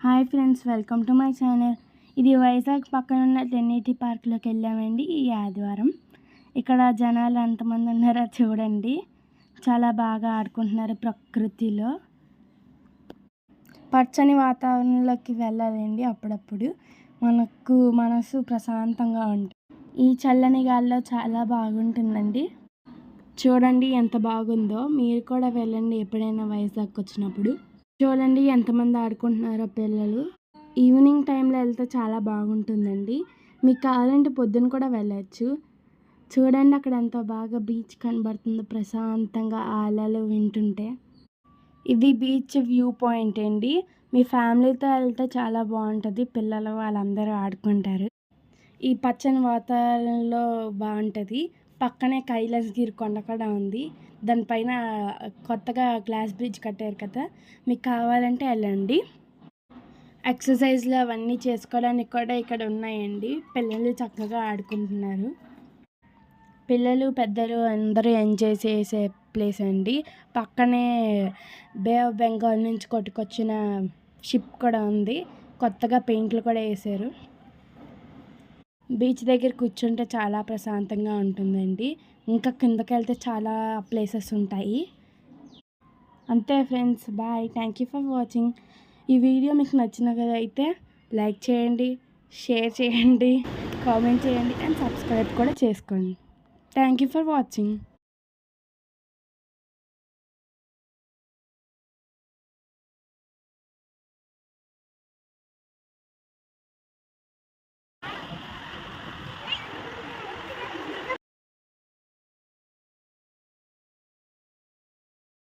Hi friends, welcome to my channel. ఇది వైజాగ్ పక్కన ఉన్న టెన్నిటీ పార్క్లోకి వెళ్ళామండి ఈ ఆదివారం. ఇక్కడ జనాలు ఎంతమంది ఉన్నారో చూడండి. చాలా బాగా ఆడుకుంటున్నారు ప్రకృతిలో. పచ్చని వాతావరణంలోకి వెళ్ళాలండి. అప్పుడప్పుడు మనకు మనసు ప్రశాంతంగా ఉంటుంది. ఈ చల్లని గాలిలో చాలా బాగుంటుందండి. చూడండి ఎంత బాగుందో. మీరు కూడా వెళ్ళండి ఎప్పుడైనా వైజాగ్ వచ్చినప్పుడు. చూడండి ఎంతమంది ఆడుకుంటున్నారో పిల్లలు. ఈవినింగ్ టైంలో వెళ్తే చాలా బాగుంటుందండి. మీకు కావాలంటే పొద్దున కూడా వెళ్ళచ్చు. చూడండి అక్కడ ఎంత బాగా బీచ్ కనబడుతుందో ప్రశాంతంగా అలలు వింటుంటే. ఇది బీచ్ వ్యూ పాయింట్ అండి. మీ ఫ్యామిలీతో వెళ్తే చాలా బాగుంటుంది. పిల్లలు వాళ్ళందరూ ఆడుకుంటారు. ఈ పచ్చని వాతావరణంలో బాగుంటుంది. పక్కనే కైలాసగిరి కొండ కూడా ఉంది. దానిపైన కొత్తగా గ్లాస్ బ్రిడ్జ్ కట్టారు కదా. మీకు కావాలంటే వెళ్ళండి. ఎక్సర్సైజ్లు అవన్నీ చేసుకోవడానికి కూడా ఇక్కడ ఉన్నాయండి. పిల్లలు చక్కగా ఆడుకుంటున్నారు. పిల్లలు పెద్దలు అందరూ ఎంజాయ్ చేసే ప్లేస్ అండి. పక్కనే బే ఆఫ్ బెంగాల్ నుంచి కొట్టుకొచ్చిన షిప్ కూడా ఉంది. కొత్తగా పెయింట్లు కూడా వేశారు. బీచ్ దగ్గర కూర్చుంటే చాలా ప్రశాంతంగా ఉంటుందండి. ఇంకా కిందకి వెళ్తే చాలా ప్లేసెస్ ఉంటాయి. అంతే friends, bye. Thank you for watching. ఈ వీడియో మీకు నచ్చినట్లయితే లైక్ చేయండి, షేర్ చేయండి, కామెంట్ చేయండి అండ్ సబ్స్క్రైబ్ కూడా చేసుకోండి. Thank you for watching.